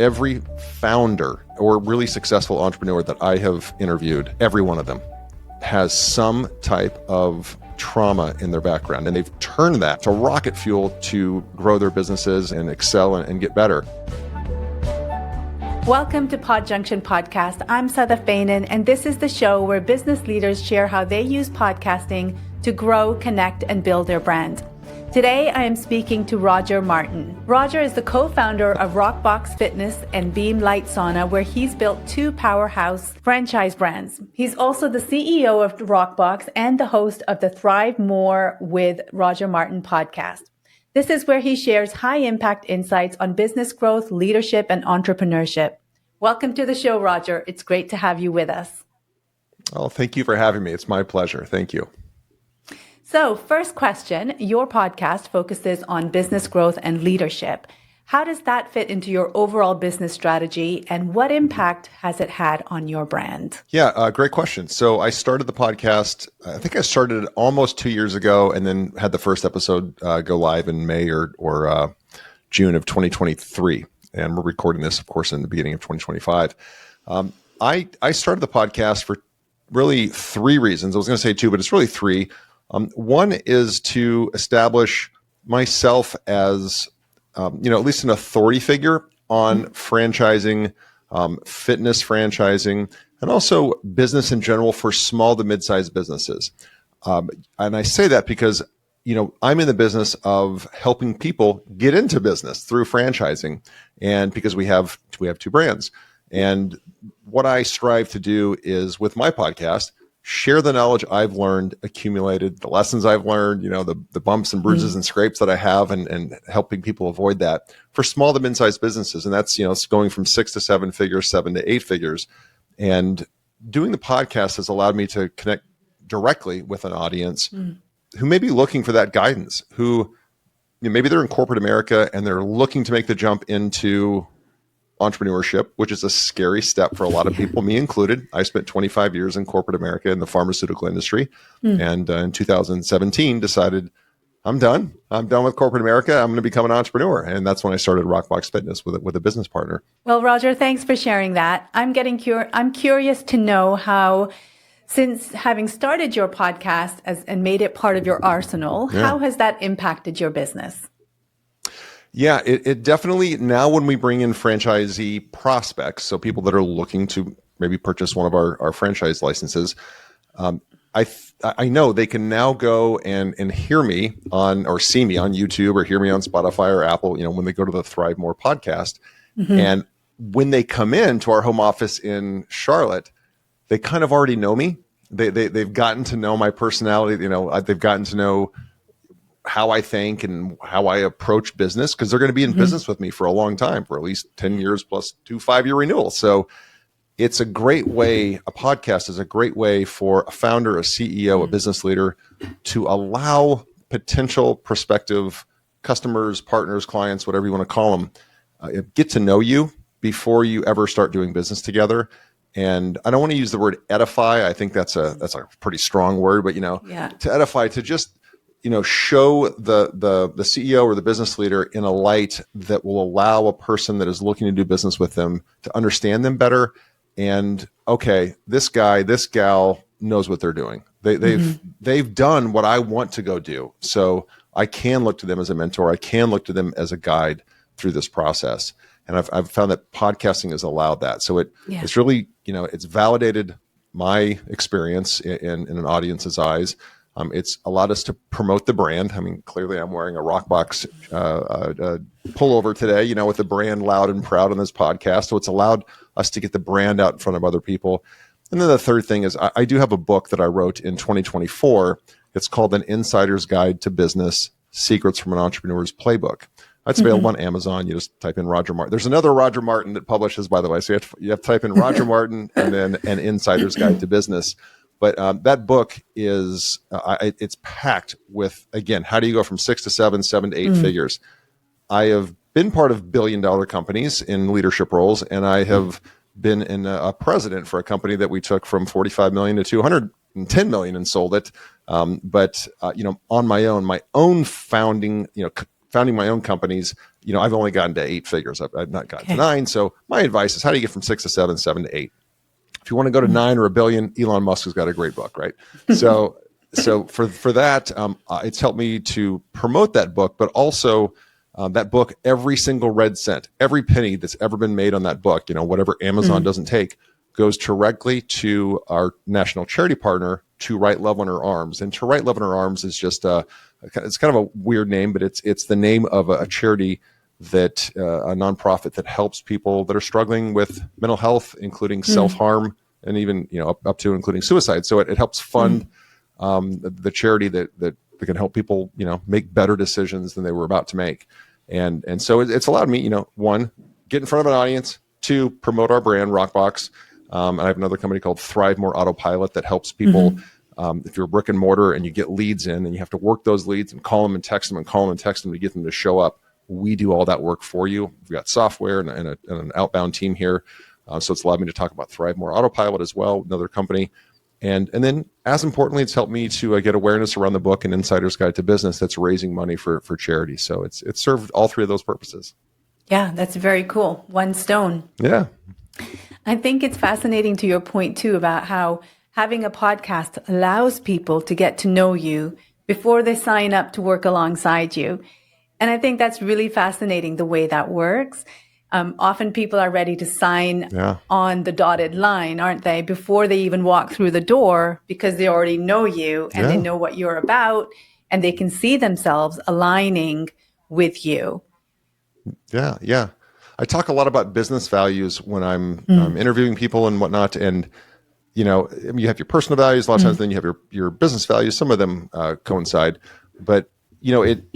Every founder or really successful entrepreneur that I have interviewed, every one of them has some type of trauma in their background, and they've turned that to rocket fuel to grow their businesses and excel and get better. Welcome to Pod Junction Podcast. I'm Sada Fainin, and this is the show where business leaders share how they use podcasting to grow, connect, and build their brand. Today, I am speaking to Roger Martin. Roger is the co-founder of Rockbox Fitness and Beam Light Sauna, where he's built two powerhouse franchise brands. He's also the CEO of Rockbox and the host of the Thrive More with Roger Martin podcast. This is where he shares high-impact insights on business growth, leadership, and entrepreneurship. Welcome to the show, Roger. It's great to have you with us. Oh, thank you for having me. It's my pleasure. Thank you. So, first question, your podcast focuses on business growth and leadership. How does that fit into your overall business strategy, and what impact has it had on your brand? Yeah, great question. So I started the podcast, I think I started it almost 2 years ago, and then had the first episode go live in May or June of 2023. And we're recording this, of course, in the beginning of 2025. I started the podcast for really three reasons. I was going to say two, but it's really three. One is to establish myself as, at least an authority figure on franchising, fitness franchising, and also business in general for small to mid-sized businesses. And I say that because, I'm in the business of helping people get into business through franchising, and because we have two brands. And what I strive to do is, with my podcast, share the knowledge I've learned, accumulated, the lessons I've learned, the bumps and bruises and scrapes that I have, and helping people avoid that for small to mid-sized businesses. And that's, it's going from 6 to 7 figures, 7 to 8 figures. And doing the podcast has allowed me to connect directly with an audience who may be looking for that guidance, who maybe they're in corporate America and they're looking to make the jump into entrepreneurship, which is a scary step for a lot of people, me included. I spent 25 years in corporate America in the pharmaceutical industry. And in 2017 decided I'm done with corporate America. I'm going to become an entrepreneur. And that's when I started Rockbox Fitness with a business partner. Well, Roger, thanks for sharing that. I'm curious to know how, since having started your podcast and made it part of your arsenal, how has that impacted your business? Yeah, it definitely, now when we bring in franchisee prospects, so people that are looking to maybe purchase one of our franchise licenses, I know they can now go and hear me or see me on YouTube or hear me on Spotify or Apple, when they go to the Thrive More podcast. And when they come in to our home office in Charlotte, they kind of already know me. They've gotten to know my personality. They've gotten to know how I think and how I approach business, because they're going to be in business with me for a long time, for at least 10 years plus 2 5-year renewals. So it's a great way, a podcast is a great way for a founder, a CEO, a business leader to allow potential prospective customers, partners, clients, whatever you want to call them, get to know you before you ever start doing business together. And I don't want to use the word edify. I think that's a pretty strong word, but to edify, to just show the CEO or the business leader in a light that will allow a person that is looking to do business with them to understand them better. And okay, this guy, this gal knows what they're doing. They've done what I want to go do. So I can look to them as a mentor. I can look to them as a guide through this process. And I've found that podcasting has allowed that. So it's really, it's validated my experience in an audience's eyes. It's allowed us to promote the brand. I mean, clearly I'm wearing a Rockbox pullover today, with the brand loud and proud on this podcast. So it's allowed us to get the brand out in front of other people. And then the third thing is I do have a book that I wrote in 2024. It's called An Insider's Guide to Business, Secrets from an Entrepreneur's Playbook. It's available on Amazon. You just type in Roger Martin. There's another Roger Martin that publishes, by the way. So you have to type in Roger Martin and then An Insider's Guide to Business. But that book is, it's packed with, again, how do you go from 6 to 7, 7 to 8 figures? I have been part of billion-dollar companies in leadership roles, and I have been a president for a company that we took from 45 million to 210 million and sold it. But on my own founding, founding my own companies, I've only gotten to 8 figures. I've not gotten to 9. So my advice is, how do you get from 6 to 7, 7 to 8? If you want to go to 9 or a billion, Elon Musk has got a great book, right? So for that, it's helped me to promote that book, but also that book, every single red cent, every penny that's ever been made on that book, whatever Amazon doesn't take, goes directly to our national charity partner, To Right Love on Her Arms. And To Right Love on Her Arms is just it's kind of a weird name, but it's the name of a charity that a nonprofit that helps people that are struggling with mental health, including self-harm, and even up to including suicide. So it helps fund the charity that can help people make better decisions than they were about to make. And so it's allowed me, 1, get in front of an audience, 2, promote our brand, Rockbox. And I have another company called Thrive More Autopilot that helps people. If you're a brick and mortar and you get leads in and you have to work those leads and call them and text them and call them and text them to get them to show up, we do all that work for you. We've got software and an outbound team here. So it's allowed me to talk about Thrive More Autopilot as well, another company. And then, as importantly, it's helped me to get awareness around the book, An Insider's Guide to Business, that's raising money for charity. So it's served all 3 of those purposes. Yeah, that's very cool. One stone. Yeah. I think it's fascinating to your point too about how having a podcast allows people to get to know you before they sign up to work alongside you. And I think that's really fascinating the way that works. Often people are ready to sign on the dotted line, aren't they, before they even walk through the door, because they already know you and they know what you're about and they can see themselves aligning with you. Yeah. Yeah. I talk a lot about business values when I'm interviewing people and whatnot. And, you have your personal values a lot of times, then you have your business values. Some of them coincide. But,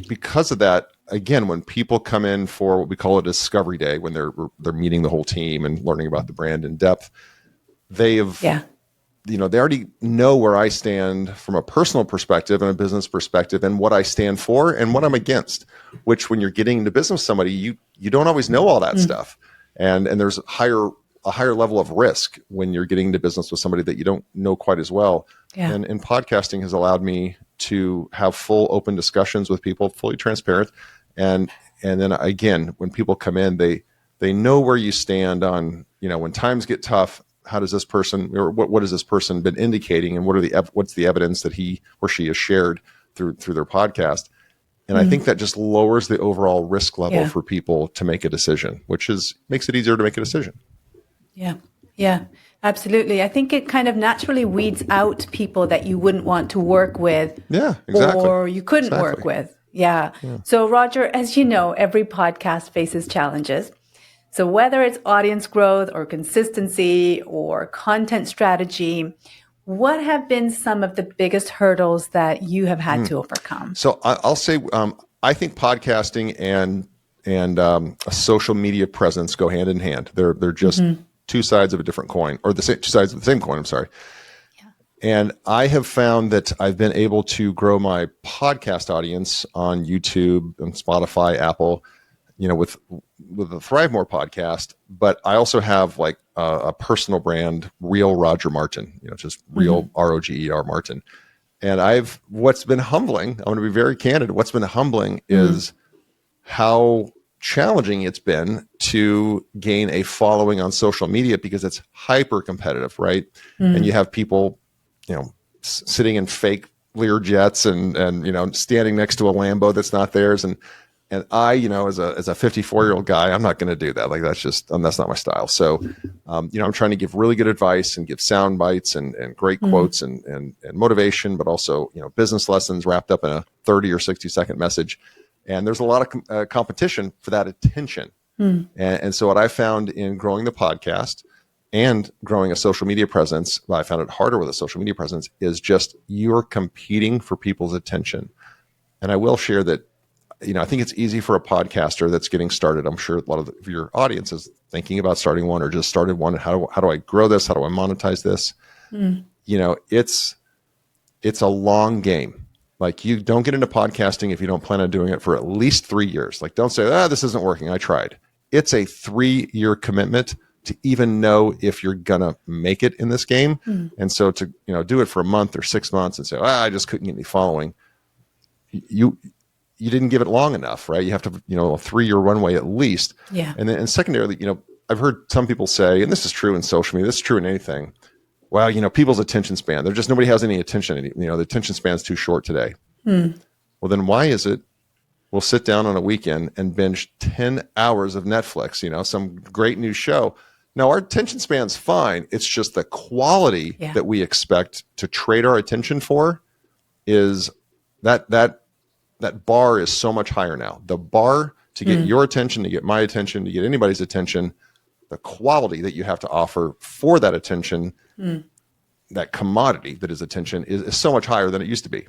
because of that, again, when people come in for what we call a discovery day, when they're meeting the whole team and learning about the brand in depth, they already know where I stand from a personal perspective and a business perspective, and what I stand for and what I'm against, which when you're getting into business with somebody, you don't always know all that stuff. And there's a higher level of risk when you're getting into business with somebody that you don't know quite as well. Yeah. And podcasting has allowed me to have full open discussions with people, fully transparent. And then again, when people come in, they know where you stand on, when times get tough, how does this person, or what has this person been indicating, and what's the evidence that he or she has shared through their podcast. And I think that just lowers the overall risk level for people to make a decision, which makes it easier to make a decision. Yeah, absolutely. I think it kind of naturally weeds out people that you wouldn't want to work with. Yeah, exactly. Or you couldn't work with. Yeah. So Roger, as you know, every podcast faces challenges. So whether it's audience growth or consistency or content strategy, what have been some of the biggest hurdles that you have had to overcome? So I'll say, I think podcasting and a social media presence go hand in hand. They're just 2 sides of a different coin, or 2 sides of the same coin. I'm sorry. Yeah. And I have found that I've been able to grow my podcast audience on YouTube and Spotify, Apple, with the Thrive More podcast. But I also have like a personal brand, Real Roger Martin, just real ROGER Martin. And what's been humbling, I'm going to be very candid. What's been humbling is how challenging it's been to gain a following on social media, because it's hyper competitive, right? And you have people, sitting in fake Lear jets and standing next to a Lambo that's not theirs. And I, as a 54-year-old guy, I'm not going to do that. Like, that's not my style. So, I'm trying to give really good advice and give sound bites and great quotes and motivation, but also, business lessons wrapped up in a 30 or 60-second message. And there's a lot of competition for that attention. And so what I found in growing the podcast and growing a social media presence, I found it harder with a social media presence, is just you're competing for people's attention. And I will share that, I think it's easy for a podcaster that's getting started. I'm sure a lot of your audience is thinking about starting one or just started one. How do I grow this? How do I monetize this? It's a long game. Like, you don't get into podcasting if you don't plan on doing it for at least 3 years. Like, don't say, this isn't working, I tried. It's a 3-year commitment to even know if you're going to make it in this game. And so to, do it for a month or 6 months and say, I just couldn't get any following. you didn't give it long enough, right? You have to, a 3-year runway at least. Yeah. And secondarily, I've heard some people say, and this is true in social media, this is true in anything. Well, people's attention span, nobody has any attention. The attention span's too short today. Well, then why is it we'll sit down on a weekend and binge 10 hours of Netflix, some great new show. Now, our attention span's fine. It's just the quality that we expect to trade our attention for is that bar is so much higher now. The bar to get your attention, to get my attention, to get anybody's attention, the quality that you have to offer for that attention, that commodity that is attention is so much higher than it used to be,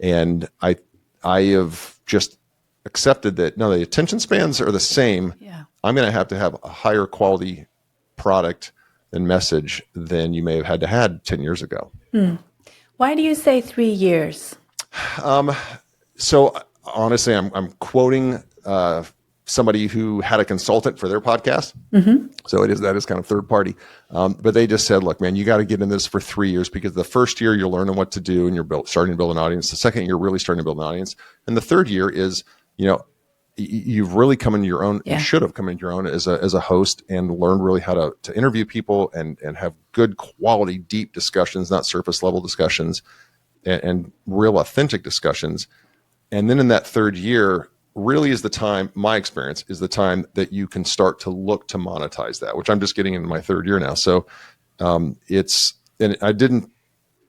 and I have just accepted that no, the attention spans are the same. Yeah. I'm going to have a higher quality product and message than you may have had to had 10 years ago. Why do you say 3 years? So honestly, I'm quoting somebody who had a consultant for their podcast. So that is kind of third party. But they just said, look, man, you got to get in this for 3 years because the first year you're learning what to do and you're starting to build an audience. The second year, you're really starting to build an audience. And the third year is, you've really come into your own. You should have come into your own as a host and learned really how to interview people and have good quality, deep discussions, not surface level discussions, and real authentic discussions. And then in that third year, really is the time, my experience is the time that you can start to look to monetize that, which I'm just getting into my third year now. So and I didn't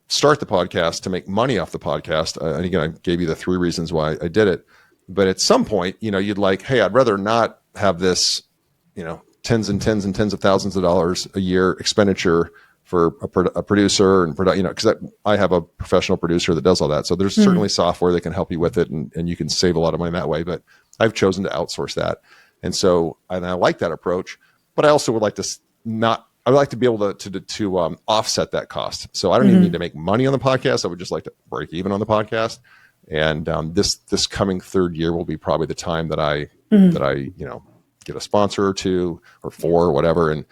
start the podcast to make money off the podcast. And again, I gave you the 3 reasons why I did it. But at some point, you'd like, hey, I'd rather not have this, tens and tens and tens of thousands of dollars a year expenditure for a producer and because I have a professional producer that does all that. So there's certainly software that can help you with it, and you can save a lot of money that way. But I've chosen to outsource that, and I like that approach. But I also would like to I would like to be able to offset that cost. So I don't even need to make money on the podcast. I would just like to break even on the podcast. And this coming third year will be probably the time that I get a sponsor or 2 or 4 or whatever, and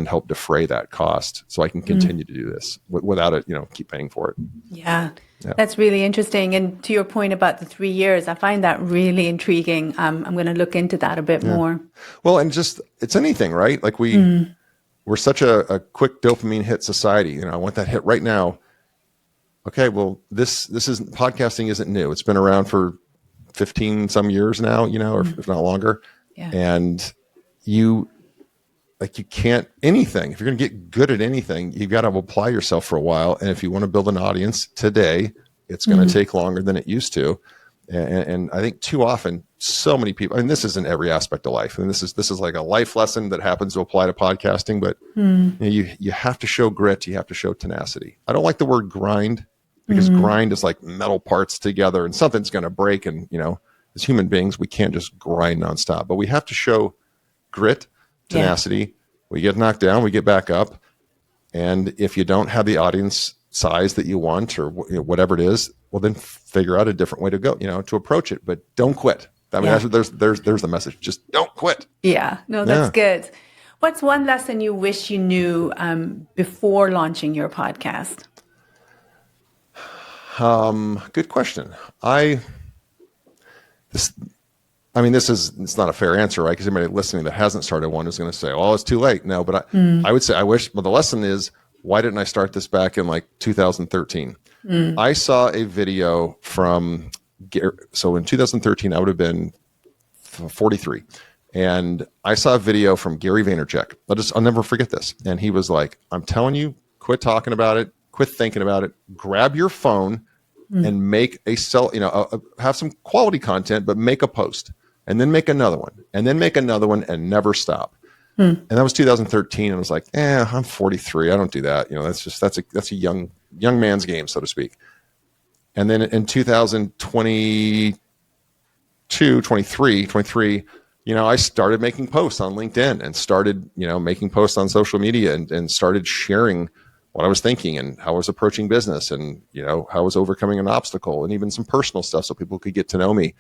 help defray that cost so I can continue to do this without it, keep paying for it. Yeah, that's really interesting. And to your point about the 3 years, I find that really intriguing. I'm going to look into that a bit more. Well, and just, it's anything, right? Like we're such a quick dopamine hit society. I want that hit right now. Okay, well, this isn't, podcasting isn't new. It's been around for 15 some years now, or if not longer. Yeah. And you can't, anything, if you're going to get good at anything, you've got to apply yourself for a while. And if you want to build an audience today, it's going to take longer than it used to. And I think too often, so many people, this is in every aspect of life. And this is like a life lesson that happens to apply to podcasting, but you have to show grit. You have to show tenacity. I don't like the word grind, because grind is like metal parts together and something's going to break. And, as human beings, we can't just grind nonstop, but we have to show grit, tenacity. We get knocked down, we get back up. And if you don't have the audience size that you want, or whatever it is, well, then figure out a different way to go, to approach it, but don't quit. That's what there's the message. Just don't quit. Yeah, no, that's good. What's one lesson you wish you knew before launching your podcast? Good question. It's not a fair answer, right? Because anybody listening that hasn't started one is going to say, "Oh, it's too late." No, but I would say I wish. Well, the lesson is, why didn't I start this back in 2013? I saw a video from. So in 2013, I would have been 43, and I saw a video from Gary Vaynerchuk. I'll never forget this. And he was like, "I'm telling you, quit talking about it, quit thinking about it. Grab your phone and make have some quality content, but make a post." And then make another one, and then make another one, and never stop. And that was 2013. And I was like, I'm 43. I don't do that. That's a young man's game, so to speak. And then in 2022, 23, I started making posts on LinkedIn and started, making posts on social media and started sharing what I was thinking and how I was approaching business and, how I was overcoming an obstacle and even some personal stuff so people could get to know me.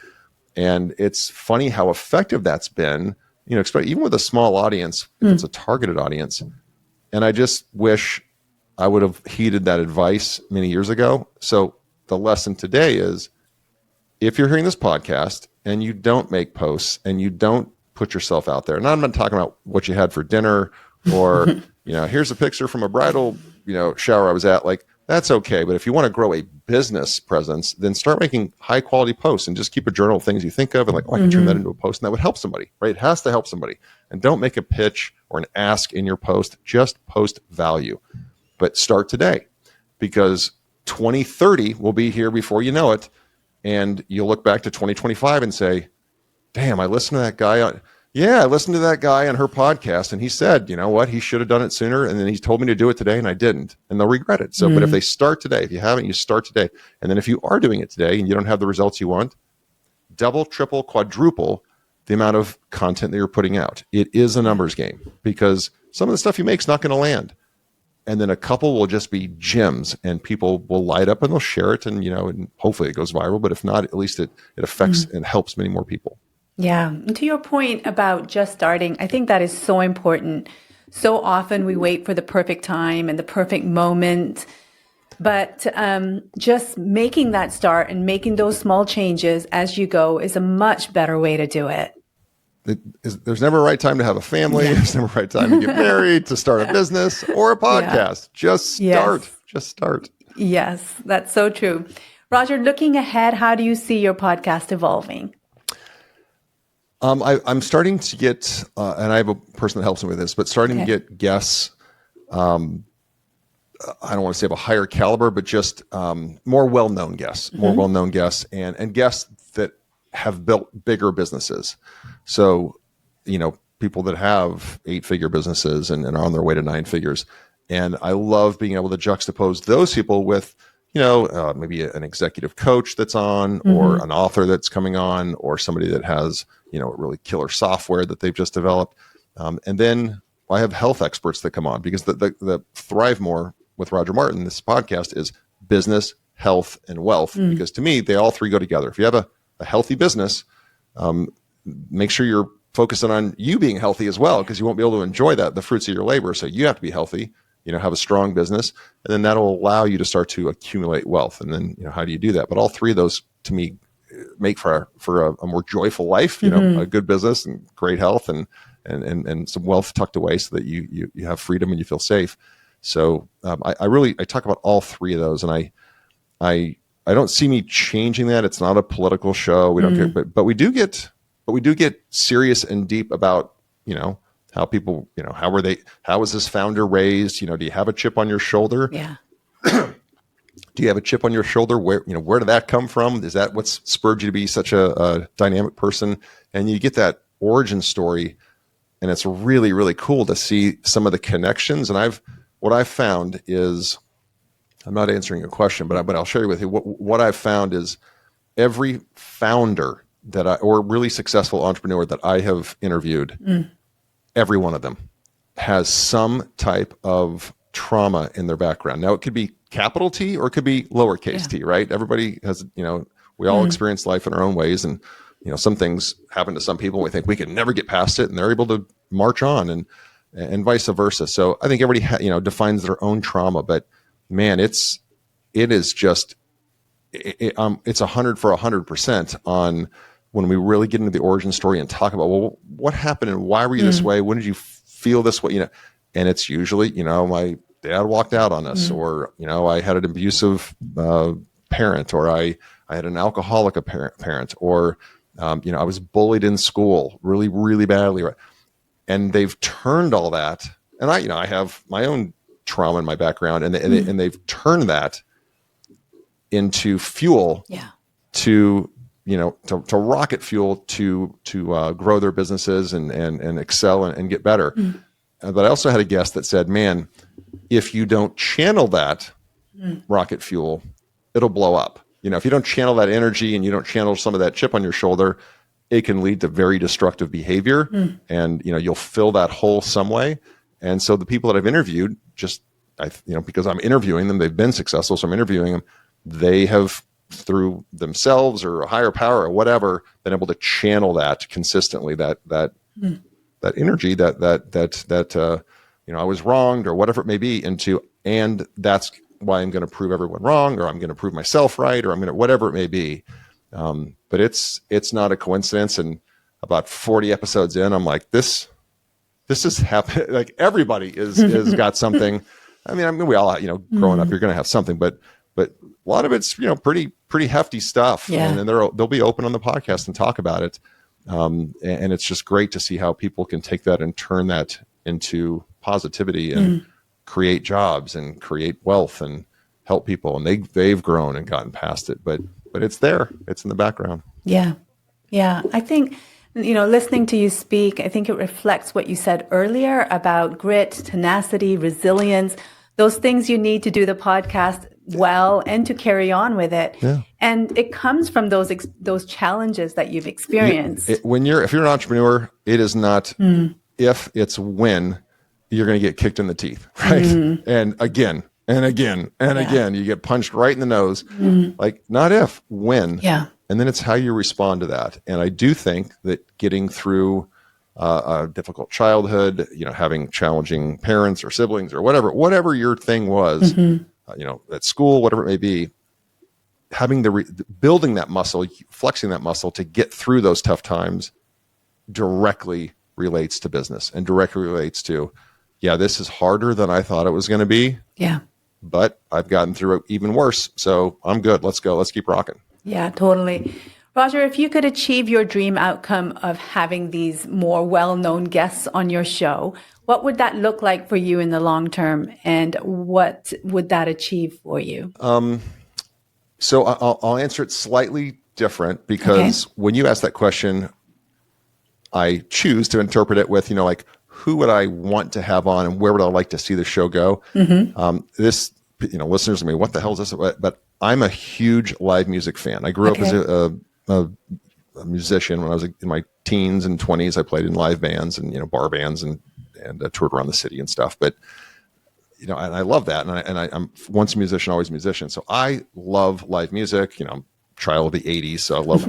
And it's funny how effective that's been, even with a small audience, if it's a targeted audience. And I just wish I would have heeded that advice many years ago. So the lesson today is, if you're hearing this podcast and you don't make posts and you don't put yourself out there, and I'm not talking about what you had for dinner or, here's a picture from a bridal, shower I was at, like that's okay. But if you want to grow a business presence, then start making high quality posts and just keep a journal of things you think of and like, I can turn that into a post and that would help somebody, right? It has to help somebody. And don't make a pitch or an ask in your post, just post value. But start today, because 2030 will be here before you know it. And you'll look back to 2025 and say, damn, I listened to that guy on her podcast and he said, you know what, he should have done it sooner. And then he told me to do it today and I didn't, and they'll regret it. So, but if they start today, if you haven't, you start today. And then if you are doing it today and you don't have the results you want, double, triple, quadruple the amount of content that you're putting out. It is a numbers game, because some of the stuff you make is not going to land. And then a couple will just be gems and people will light up and they'll share it. And, and hopefully it goes viral, but if not, at least it affects and helps many more people. Yeah. And to your point about just starting, I think that is so important. So often we wait for the perfect time and the perfect moment, but just making that start and making those small changes as you go is a much better way to do it. There's never a right time to have a family. Yeah. There's never a right time to get married, to start a business or a podcast. Yeah. Just start. Yes. Just start. Yes, that's so true. Roger, looking ahead, how do you see your podcast evolving? I'm starting to get, and I have a person that helps me with this, but starting to get guests. I don't want to say of a higher caliber, but just more well-known guests, and guests that have built bigger businesses. So, people that have 8-figure businesses and are on their way to 9 figures. And I love being able to juxtapose those people with, maybe an executive coach that's on, or an author that's coming on, or somebody that has, really killer software that they've just developed. And then I have health experts that come on, because the Thrive More with Roger Martin, this podcast, is business, health, and wealth. Because to me, they all three go together. If you have a healthy business, make sure you're focusing on you being healthy as well, because you won't be able to enjoy the fruits of your labor. So you have to be healthy, have a strong business, and then that'll allow you to start to accumulate wealth. And then, how do you do that? But all three of those, to me, make for a more joyful life, a good business and great health and some wealth tucked away so that you have freedom and you feel safe. So I talk about all three of those, and I don't see me changing that. It's not a political show. We don't care, but we do get serious and deep about, how people, how was this founder raised? Do you have a chip on your shoulder? Yeah. Do you have a chip on your shoulder? Where did that come from? Is that what's spurred you to be such a dynamic person? And you get that origin story, and it's really, really cool to see some of the connections. And what I've found is, I'm not answering your question, but I'll share with you what I've found is every founder or really successful entrepreneur that I have interviewed, every one of them has some type of trauma in their background. Now, it could be capital T or it could be lowercase t, right? Everybody has, we all experience life in our own ways, and some things happen to some people and we think we can never get past it, and they're able to march on, and vice versa. So I think everybody defines their own trauma, but man, it's 100 for 100% on when we really get into the origin story and talk about, well, what happened and why were you this way? When did you feel this way? And it's usually, my dad walked out on us, or, I had an abusive parent, or I had an alcoholic parent, or, I was bullied in school really, really badly. Right? And they've turned all that. And I have my own trauma in my background, and they've turned that into fuel to rocket fuel to grow their businesses and excel and get better. But I also had a guest that said, man, if you don't channel that rocket fuel, it'll blow up. If you don't channel that energy and you don't channel some of that chip on your shoulder, it can lead to very destructive behavior. And, you'll fill that hole some way. And so the people that I've interviewed, because I'm interviewing them, they've been successful, so I'm interviewing them. They have, through themselves or a higher power or whatever, been able to channel that consistently, that energy that I was wronged or whatever it may be into, and that's why I'm going to prove everyone wrong, or I'm going to prove myself right, or I'm going to, whatever it may be. But it's not a coincidence. And about 40 episodes in, I'm like, this is happening. Like everybody is got something. I mean, we all, growing up, you're going to have something, but a lot of it's, pretty hefty stuff. Yeah. And then they'll be open on the podcast and talk about it. And it's just great to see how people can take that and turn that into positivity and create jobs and create wealth and help people. And they've grown and gotten past it, but it's there. It's in the background. Yeah. Yeah. I think, listening to you speak, I think it reflects what you said earlier about grit, tenacity, resilience, those things you need to do the podcast well and to carry on with it. Yeah. And it comes from those challenges that you've experienced. If you're an entrepreneur, it is not if, it's when you're going to get kicked in the teeth, right? And again, and again, and again, you get punched right in the nose. Like not if, when. Yeah. And then it's how you respond to that. And I do think that getting through a difficult childhood, having challenging parents or siblings or whatever your thing was, at school, whatever it may be, having building that muscle, flexing that muscle to get through those tough times directly relates to business and directly relates to, this is harder than I thought it was going to be. Yeah. But I've gotten through it even worse. So I'm good. Let's go. Let's keep rocking. Yeah, totally. Roger, if you could achieve your dream outcome of having these more well-known guests on your show, what would that look like for you in the long term? And what would that achieve for you? So I'll answer it slightly different because when you ask that question, I choose to interpret it with, like, who would I want to have on and where would I like to see the show go? This, listeners to me, what the hell is this? But I'm a huge live music fan. I grew up as a musician when I was in my teens and 20s. I played in live bands and, bar bands and toured around the city and stuff. But, and I love that. And I'm once a musician, always a musician. So I love live music. I'm a child of the 80s. So I love,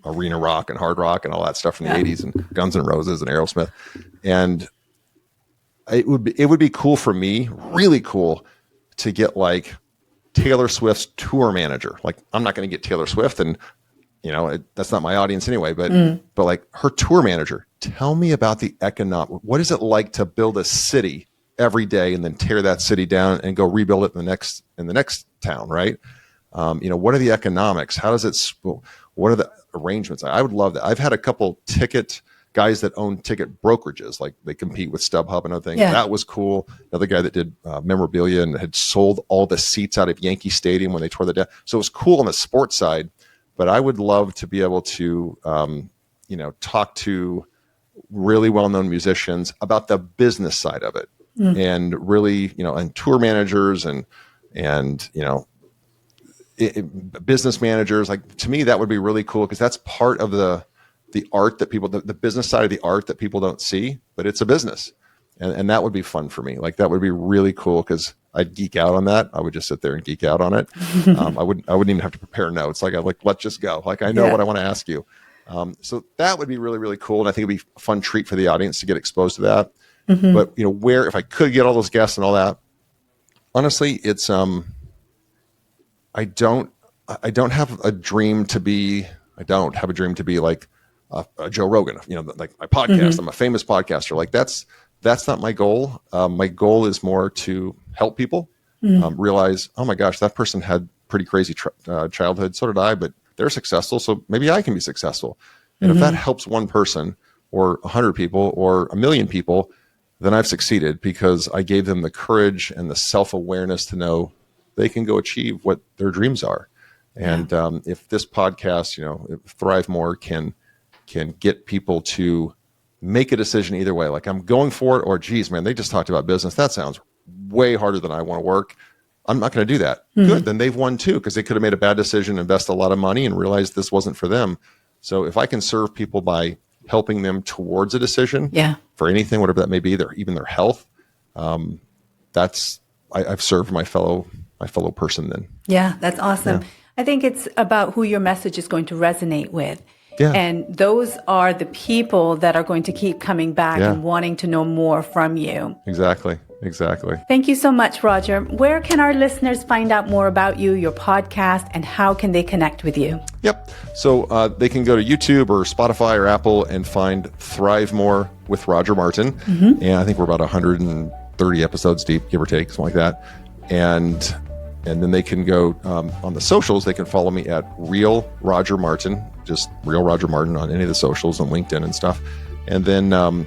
arena rock and hard rock and all that stuff from the 80s and Guns N' Roses and Aerosmith. And it would be cool for me, really cool, to get like Taylor Swift's tour manager. Like, I'm not going to get Taylor Swift and, that's not my audience anyway, but like her tour manager, tell me about the economic, what is it like to build a city every day and then tear that city down and go rebuild it in the next town. Right. What are the economics? How does it, what are the arrangements? I would love that. I've had a couple guys that own ticket brokerages, like they compete with StubHub and other things. Yeah. That was cool. Another guy that did memorabilia and had sold all the seats out of Yankee Stadium when they tore that down. So it was cool on the sports side, but I would love to be able to, talk to really well-known musicians about the business side of it and really, and tour managers and business managers. Like, to me, that would be really cool because that's part of the art that people, the business side of the art that people don't see, but it's a business. And that would be fun for me. Like, that would be really cool because I'd geek out on that. I would just sit there and geek out on it. I wouldn't even have to prepare notes. Like, let's just go. Like, I know what I want to ask you. So that would be really, really cool. And I think it'd be a fun treat for the audience to get exposed to that. But, if I could get all those guests and all that, honestly, it's, I don't have a dream to be like a Joe Rogan, like my podcast. I'm a famous podcaster. Like, that's not my goal. My goal is more to help people realize, oh my gosh, that person had pretty crazy childhood. So did I, but they're successful. So maybe I can be successful. And if that helps one person or 100 people or 1 million people, then I've succeeded because I gave them the courage and the self-awareness to know they can go achieve what their dreams are. And if this podcast, Thrive More can get people to make a decision either way, like I'm going for it, or geez, man, they just talked about business. That sounds way harder than I want to work. I'm not going to do that. Good. Then they've won too, because they could have made a bad decision, invest a lot of money and realized this wasn't for them. So if I can serve people by helping them towards a decision for anything, whatever that may be, even their health, I've served my fellow person then. Yeah, that's awesome. Yeah. I think it's about who your message is going to resonate with. Yeah. And those are the people that are going to keep coming back and wanting to know more from you. Exactly. Exactly. Thank you so much, Roger. Where can our listeners find out more about you, your podcast, and how can they connect with you? Yep. So they can go to YouTube or Spotify or Apple and find Thrive More with Roger Martin. And I think we're about 130 episodes deep, give or take, something like that. And then they can go on the socials. They can follow me at Real Roger Martin, just Real Roger Martin on any of the socials on LinkedIn and stuff. And then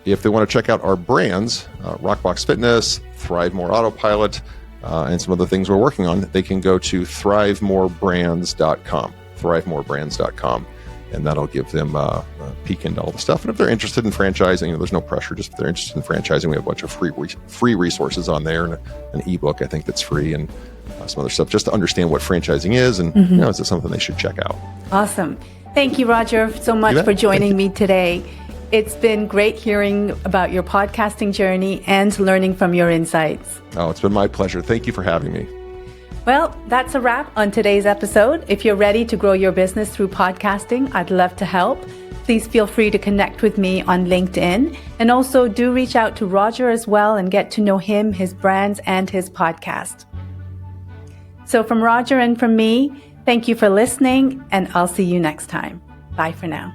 if they want to check out our brands, Rockbox Fitness, Thrive More Autopilot, and some other things we're working on, they can go to thrivemoorebrands.com, and that'll give them a peek into all the stuff. And if they're interested in franchising, there's no pressure. Just if they're interested in franchising, we have a bunch of free resources on there, and an ebook I think that's free, and some other stuff just to understand what franchising is, and is it something they should check out. Awesome. Thank you, Roger, so much for joining me today. It's been great hearing about your podcasting journey and learning from your insights. Oh, it's been my pleasure. Thank you for having me. Well, that's a wrap on today's episode. If you're ready to grow your business through podcasting, I'd love to help. Please feel free to connect with me on LinkedIn, and also do reach out to Roger as well and get to know him, his brands, and his podcast. So from Roger and from me, thank you for listening, and I'll see you next time. Bye for now.